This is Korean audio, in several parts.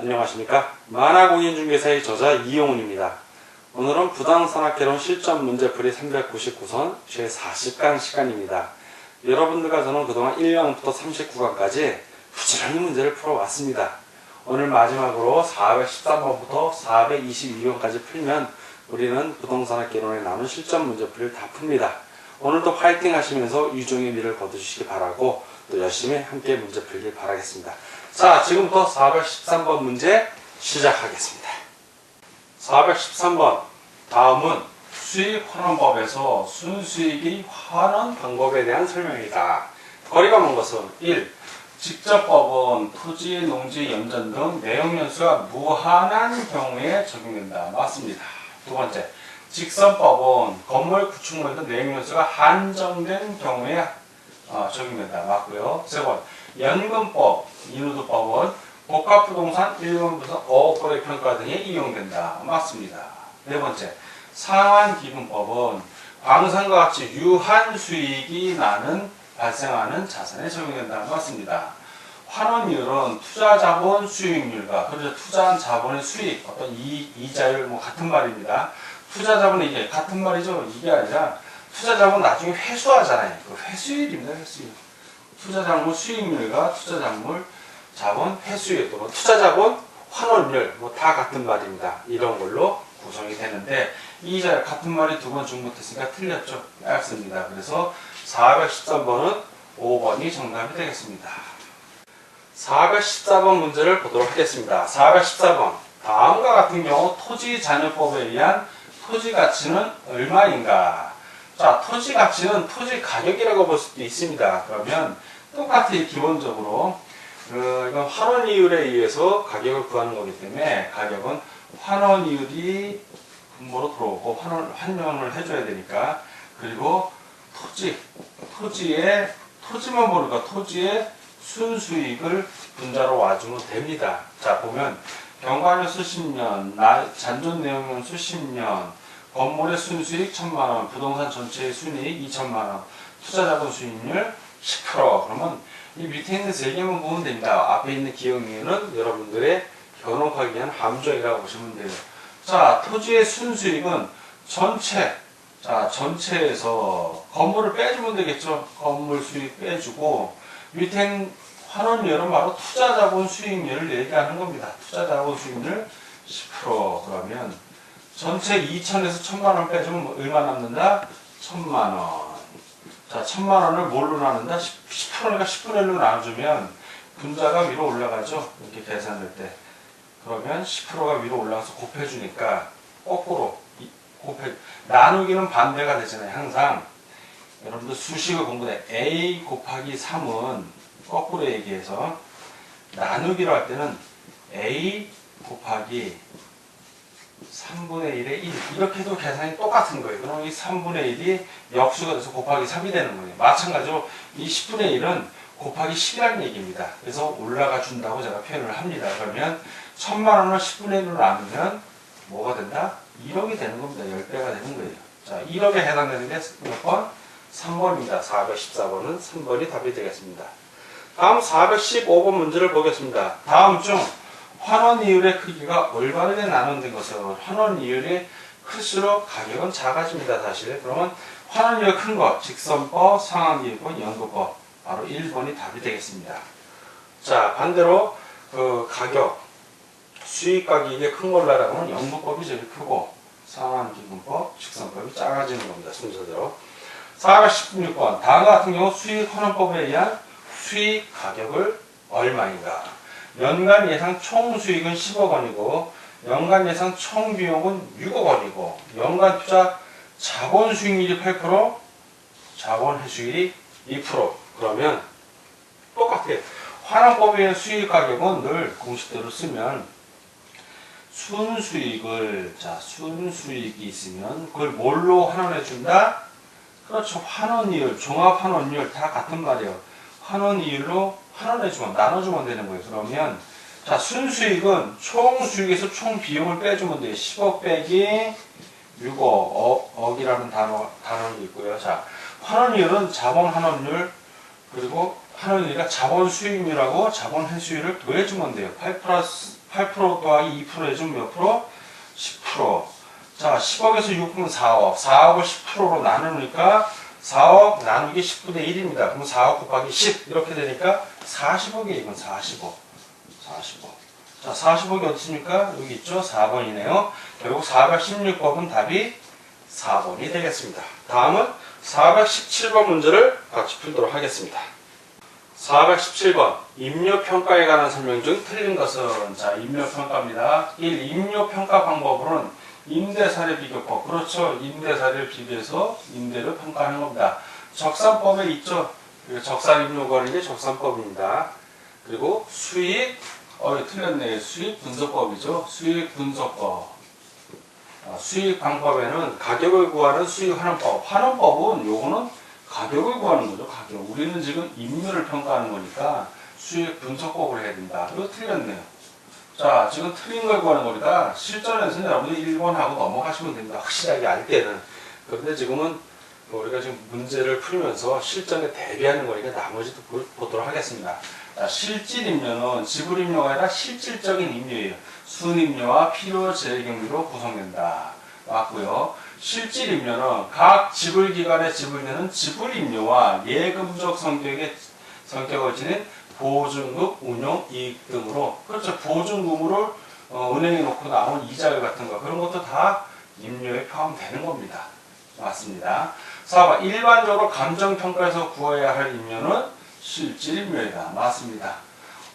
안녕하십니까. 만화공인중개사의 저자 이용훈입니다. 오늘은 부당산학개론 실전 문제풀이 399선 제40강 시간입니다. 여러분들과 저는 그동안 1강부터 39강까지 부지런히 문제를 풀어왔습니다. 오늘 마지막으로 413번부터 422번까지 풀면 우리는 부동산학개론에 나오는 실전 문제풀이를 다 풉니다. 오늘도 화이팅 하시면서 유종의 미를 거두시기 바라고 또 열심히 함께 문제 풀길 바라겠습니다. 자, 지금부터 413번 문제 시작하겠습니다. 413번. 다음은 수익환원법에서 순수익의 환원 방법에 대한 설명이다. 거리가 먼 것은 1. 직접법은 토지, 농지, 염전 등 내용연수가 무한한 경우에 적용된다. 맞습니다. 두 번째. 직선법은 건물, 구축물 등 내용연수가 한정된 경우에 적용된다. 맞고요. 세 번. 연금법, 인후두법은 복합부동산, 일본부동, 어업거래 평가 등에 이용된다. 맞습니다. 네 번째. 상환기금법은 광산과 같이 유한수익이 발생하는 자산에 적용된다. 맞습니다. 환원율은 투자자본 수익률과 그래서 투자한 자본의 수익, 어떤 이자율 같은 말입니다. 투자자본은 이게 같은 말이죠. 이게 아니라 투자자본 나중에 회수하잖아요. 그 회수율입니다. 회수율. 투자작물 수익률과 투자작물 자본 회수율 또는 투자자본 환원율 다 같은 말입니다. 이런 걸로 구성이 되는데 이자 같은 말이 두 번 중복됐으니까 틀렸죠. 맞습니다. 그래서 413번은 5번이 정답이 되겠습니다. 414번 문제를 보도록 하겠습니다. 414번. 다음과 같은 경우 토지잔여법에 의한 토지 가치는 얼마인가? 자, 토지 가치는 토지 가격이라고 볼 수도 있습니다. 그러면 똑같이 기본적으로 이건 환원이율에 의해서 가격을 구하는 거기 때문에 가격은 환원이율이 분모로 들어오고 환원을 해줘야 되니까 그리고 토지만 모르니까 토지의 순수익을 분자로 와주면 됩니다. 자, 보면 경과료 수십 년, 잔존 내용은 수십 년, 건물의 순수익 1000만원, 부동산 전체의 순이익 2000만원, 투자자본 수익률 10%. 그러면 이 밑에 있는 세 개만 보면 됩니다. 앞에 있는 기억류는 여러분들의 현혹하기 위한 함정이라고 보시면 돼요. 자, 토지의 순수익은 전체에서 건물을 빼주면 되겠죠. 건물 수익 빼주고 밑에 환원율은 바로 투자자본 수익률을 얘기하는 겁니다. 투자자본 수익률 10%. 그러면 전체 2천에서 1000만원 빼주면 얼마 남는다? 1000만원. 자, 1000만원을 뭘로 나눈다? 10%니까 10분의 1로 나눠주면 분자가 위로 올라가죠. 이렇게 계산할 때. 그러면 10%가 위로 올라가서 곱해주니까 거꾸로 나누기는 반대가 되잖아요. 항상 여러분들 수식을 공부해 A 곱하기 3은 거꾸로 얘기해서 나누기로 할 때는 A 곱하기 3분의 1의 1 이렇게 해도 계산이 똑같은 거예요. 그럼 이 3분의 1이 역수가 돼서 곱하기 3이 되는 거예요. 마찬가지로 이 10분의 1은 곱하기 10이라는 얘기입니다. 그래서 올라가 준다고 제가 표현을 합니다. 그러면 1000만원을 10분의 1로 나누면 뭐가 된다? 1억이 되는 겁니다. 10배가 되는 거예요. 자, 1억에 해당되는 게 몇 번? 3번입니다. 414번은 3번이 답이 되겠습니다. 다음 415번 문제를 보겠습니다. 다음 중 환원이율의 크기가 올바르게 나눈된 것은 환원이율이 클수록 가격은 작아집니다. 사실. 그러면 환원이율 큰 것, 직선법, 상환기금법, 연금법 바로 1번이 답이 되겠습니다. 자, 반대로 가격, 수익가격이 이게 큰 걸로 하면 연금법이 제일 크고 상환기금법, 직선법이 작아지는 겁니다. 순서대로. 416번. 다음과 같은 경우 수익환원법에 의한 수익 가격을 얼마인가? 연간 예상 총 수익은 10억 원이고 연간 예상 총 비용은 6억 원이고 연간 투자 자본 수익률이 8%, 자본 회수율이 2%. 그러면 똑같아요. 환원법에 의한 수익 가격은 늘 공식대로 쓰면 순수익이 있으면 그걸 뭘로 환원해 준다? 그렇죠. 환원이율, 종합환원율 다 같은 말이에요. 환원이율로 환원해주면, 나눠주면 되는 거예요. 그러면, 자, 순수익은 총 수익에서 총 비용을 빼주면 돼요. 10억 빼기 6억, 억이라는 단어가 있고요. 자, 환원이율은 자본 환원율 그리고 하는이가 자본 수익률하고 자본 회수율을 더해주면 돼요. 8 더하기 2% 해주면 몇 프로? 10%. 자, 10억에서 6은 4억. 4억을 10%로 나누니까 4억 나누기 10분의 1입니다. 그럼 4억 곱하기 10 이렇게 되니까 40억이에요. 이건 40억. 40억. 자, 40억이 어디 있습니까? 여기 있죠? 4번이네요. 결국 416번은 답이 4번이 되겠습니다. 다음은 417번 문제를 같이 풀도록 하겠습니다. 417번 임료평가에 관한 설명 중 틀린 것은, 자, 임료평가입니다. 1. 임료평가 방법으로는 임대사례 비교법, 그렇죠. 임대사례를 비교해서 임대를 평가하는 겁니다. 적산법에 있죠. 적산임료가 하는 게 적산법입니다. 그리고 수익, 틀렸네. 수익 분석법이죠. 수익 분석법. 수익 방법에는 가격을 구하는 수익 환원법. 환원법은 요거는 가격을 구하는 거죠. 가격. 우리는 지금 임료를 평가하는 거니까 수익 분석법을 해야 된다. 이거 틀렸네요. 자, 지금 틀린 걸 구하는 거니까 실전에서는 여러분이 1번 하고 넘어가시면 됩니다. 확실하게 알 때는. 그런데 지금은 우리가 지금 문제를 풀면서 실전에 대비하는 거니까 나머지도 보도록 하겠습니다. 자, 실질임료는 지불임료가 아니라 실질적인 임료예요. 순임료와 필요재경비로 구성된다. 맞고요. 실질임료는 각 지불기관에 지불되는 지불임료와 예금적 성격을 지닌 보증금, 운용이익 등으로, 그렇죠. 보증금으로 은행에 놓고 나온 이자율 같은 거, 그런 것도 다 임료에 포함되는 겁니다. 맞습니다. 4번 일반적으로 감정평가에서 구해야 할 임료는 실질임료이다. 맞습니다.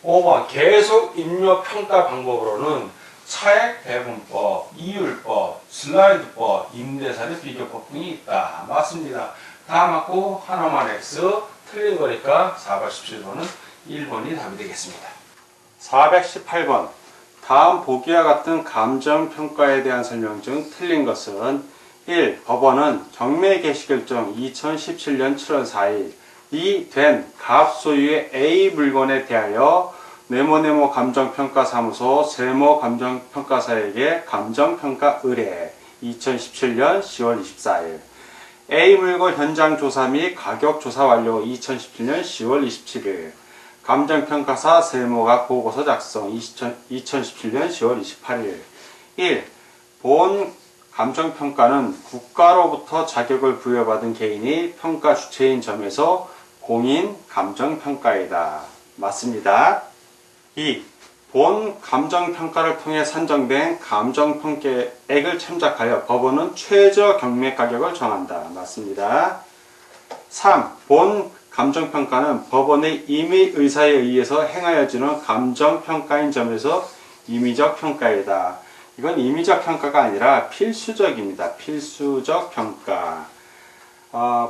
5번 계속 임료평가 방법으로는 차액 배분법, 이율법, 슬라이드법, 임대사례 비교법 등이 있다. 맞습니다. 다 맞고 하나만 X, 틀린 거니까 417번은 1번이 답이 되겠습니다. 418번 다음 보기와 같은 감정평가에 대한 설명 중 틀린 것은 1. 법원은 경매 개시결정 2017년 7월 4일 이 된 갑 소유의 A 물건에 대하여 네모네모 감정평가사무소 세모 감정평가사에게 감정평가 의뢰 2017년 10월 24일 A 물건 현장 조사 및 가격 조사 완료 2017년 10월 27일 감정평가사 세모가 보고서 작성 2017년 10월 28일 1. 본 감정평가는 국가로부터 자격을 부여받은 개인이 평가 주체인 점에서 공인 감정평가이다. 맞습니다. 2. 본 감정평가를 통해 산정된 감정평가액을 참작하여 법원은 최저 경매 가격을 정한다. 맞습니다. 3. 본 감정평가는 법원의 임의 의사에 의해서 행하여지는 감정평가인 점에서 임의적 평가이다. 이건 임의적 평가가 아니라 필수적입니다. 필수적 평가.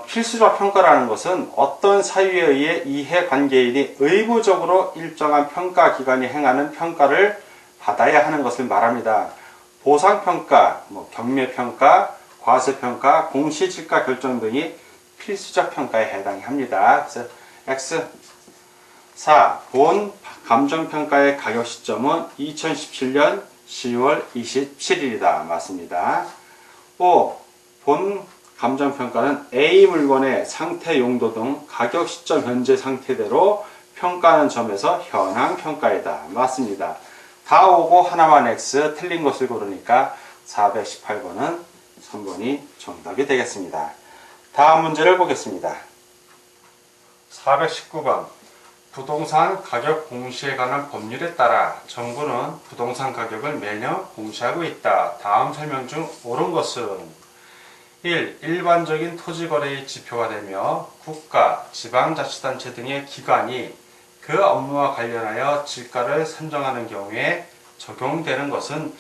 필수적 평가라는 것은 어떤 사유에 의해 이해관계인이 의무적으로 일정한 평가기관이 행하는 평가를 받아야 하는 것을 말합니다. 보상평가, 경매평가, 과세평가, 공시지가 결정 등이 필수적 평가에 해당이 합니다. 그래서 X. 4. 본 감정평가의 가격 시점은 2017년 10월 27일이다. 맞습니다. 5. 본 감정평가는 A 물건의 상태, 용도 등 가격 시점 현재 상태대로 평가하는 점에서 현황 평가이다. 맞습니다. 다 오고 하나만 X, 틀린 것을 고르니까 418번은 3번이 정답이 되겠습니다. 다음 문제를 보겠습니다. 419번 부동산 가격 공시에 관한 법률에 따라 정부는 부동산 가격을 매년 공시하고 있다. 다음 설명 중 옳은 것은 1. 일반적인 토지거래의 지표가 되며 국가, 지방자치단체 등의 기관이 그 업무와 관련하여 지가를 산정하는 경우에 적용되는 것은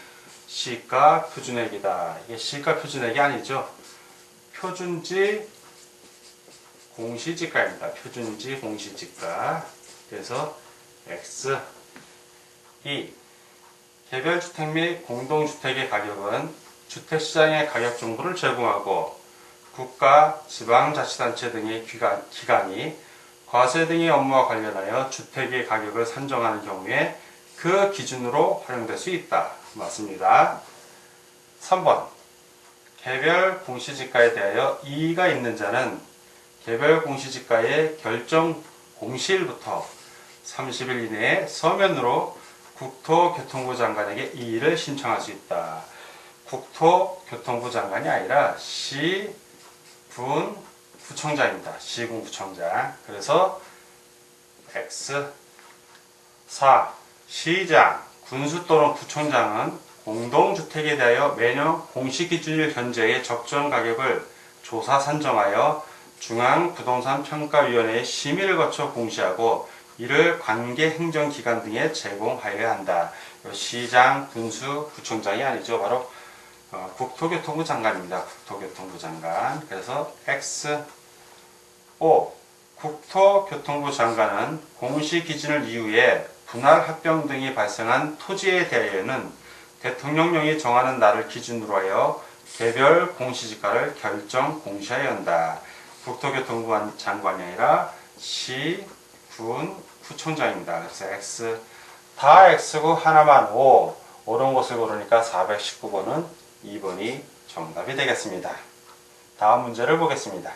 시가 표준액이다. 이게 시가 표준액이 아니죠. 표준지 공시지가입니다. 표준지 공시지가. 그래서 X. 2. 개별주택 및 공동주택의 가격은 주택시장의 가격 정보를 제공하고 국가, 지방자치단체 등의 기관이 과세 등의 업무와 관련하여 주택의 가격을 산정하는 경우에 그 기준으로 활용될 수 있다. 맞습니다. 3번 개별 공시지가에 대하여 이의가 있는 자는 개별 공시지가의 결정 공시일부터 30일 이내에 서면으로 국토교통부 장관에게 이의를 신청할 수 있다. 국토교통부 장관이 아니라 시군 구청장입니다. 시군 구청장. 그래서 X 4. 시장, 군수 또는 구청장은 공동주택에 대하여 매년 공시기준일 현재의 적정 가격을 조사 산정하여 중앙부동산평가위원회의 심의를 거쳐 공시하고 이를 관계 행정기관 등에 제공하여야 한다. 시장, 군수, 구청장이 아니죠. 바로 국토교통부 장관입니다. 국토교통부 장관. 그래서 X 5. 국토교통부 장관은 공시기준일 이후에 분할 합병 등이 발생한 토지에 대하여는 대통령령이 정하는 날을 기준으로 하여 개별 공시지가를 결정 공시하여야 한다. 국토교통부 장관이 아니라 시, 군, 구청장입니다. 그래서 X, 다 X고 하나만 O, 옳은 것을 고르니까 419번은 2번이 정답이 되겠습니다. 다음 문제를 보겠습니다.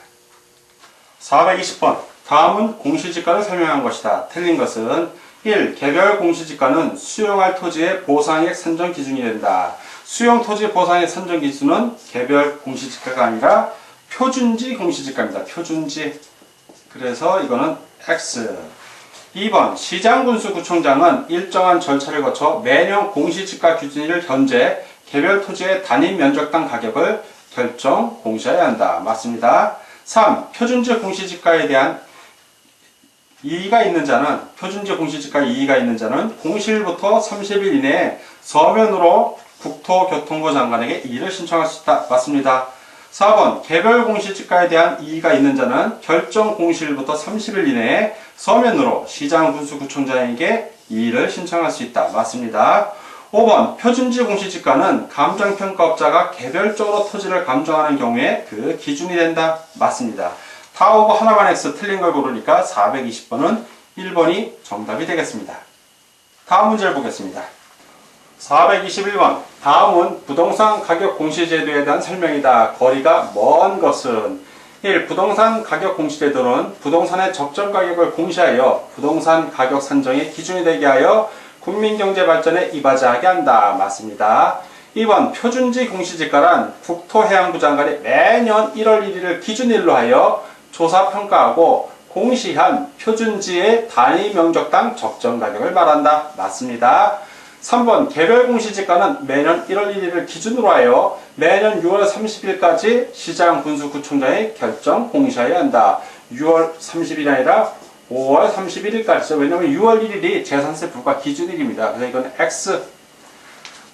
420번. 다음은 공시지가를 설명한 것이다. 틀린 것은 1. 개별 공시지가는 수용할 토지의 보상액 산정 기준이 된다. 수용 토지 보상액 산정 기준은 개별 공시지가가 아니라 표준지 공시지가입니다. 표준지. 그래서 이거는 X. 2번. 시장군수구청장은 일정한 절차를 거쳐 매년 공시지가 기준일 현재 개별 토지의 단위 면적당 가격을 결정 공시해야 한다. 맞습니다. 3. 표준지 공시지가에 대한 이의가 있는 자는 표준지 공시지가에 이의가 있는 자는 공시일부터 30일 이내에 서면으로 국토교통부 장관에게 이의를 신청할 수 있다. 맞습니다. 4번. 개별 공시지가에 대한 이의가 있는 자는 결정 공시일부터 30일 이내에 서면으로 시장, 군수, 구청장에게 이의를 신청할 수 있다. 맞습니다. 5번. 표준지 공시지가는 감정평가업자가 개별적으로 토지를 감정하는 경우에 그 기준이 된다. 맞습니다. 다 오고 하나만 X 틀린 걸 고르니까 420번은 1번이 정답이 되겠습니다. 다음 문제를 보겠습니다. 421번. 다음은 부동산 가격 공시제도에 대한 설명이다. 거리가 먼 것은 1. 부동산 가격 공시제도는 부동산의 적정 가격을 공시하여 부동산 가격 산정의 기준이 되게 하여 국민경제 발전에 이바지하게 한다. 맞습니다. 2번. 표준지 공시지가란 국토해양부 장관이 매년 1월 1일을 기준일로 하여 조사 평가하고 공시한 표준지의 단위 면적당 적정 가격을 말한다. 맞습니다. 3번. 개별 공시지가는 매년 1월 1일을 기준으로 하여 매년 6월 30일까지 시장, 군수, 구청장의 결정 공시하여야 한다. 6월 30일이 아니라 5월 31일까지죠. 왜냐하면 6월 1일이 재산세 부과 기준일입니다. 그래서 이건 X.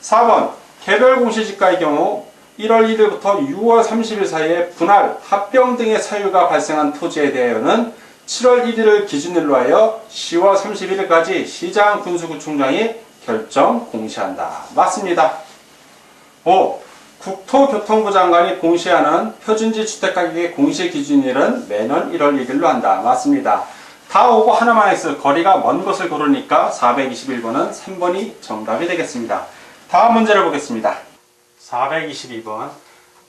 4번. 개별 공시지가의 경우 1월 1일부터 6월 30일 사이에 분할, 합병 등의 사유가 발생한 토지에 대하여는 7월 1일을 기준일로 하여 10월 31일까지 시장, 군수구청장이 결정 공시한다. 맞습니다. 5. 국토교통부 장관이 공시하는 표준지 주택가격의 공시 기준일은 매년 1월 1일로 한다. 맞습니다. 다 오고 하나만 X, 거리가 먼 것을 고르니까 421번은 3번이 정답이 되겠습니다. 다음 문제를 보겠습니다. 422번.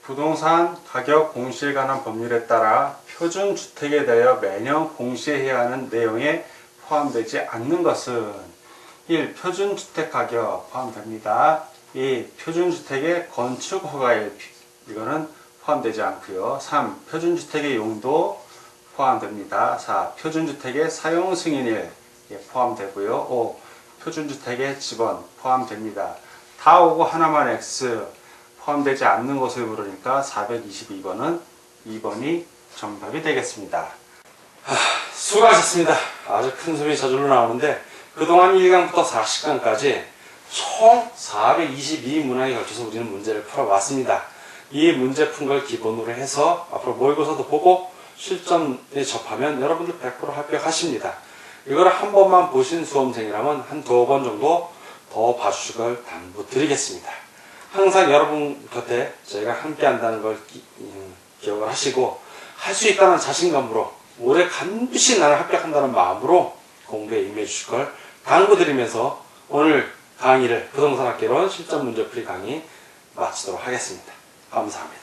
부동산 가격 공시에 관한 법률에 따라 표준주택에 대하여 매년 공시해야 하는 내용에 포함되지 않는 것은 1. 표준주택 가격 포함됩니다. 2. 표준주택의 건축허가일, 이거는 포함되지 않고요. 3. 표준주택의 용도 포함됩니다. 4. 표준주택의 사용승인일 포함되고요. 5. 표준주택의 지번 포함됩니다. 다 오고 하나만 X, 포함되지 않는 것을 고르니까 422번은 2번이 정답이 되겠습니다. 수고하셨습니다. 아주 큰 숨이 저절로 나오는데 그동안 1강부터 40강까지 총 422문항에 걸쳐서 우리는 문제를 풀어왔습니다. 이 문제 푼 걸 기본으로 해서 앞으로 모의고사도 보고 실전에 접하면 여러분들 100% 합격하십니다. 이걸 한 번만 보신 수험생이라면 한 2번 정도 더 봐주실 걸 당부드리겠습니다. 항상 여러분 곁에 저희가 함께 한다는 걸 기억을 하시고 할 수 있다는 자신감으로 올해 반드시 나는 합격한다는 마음으로 공부에 임해 주실 걸 당부드리면서 오늘 강의를 부동산학개론 실전 문제풀이 강의 마치도록 하겠습니다. 감사합니다.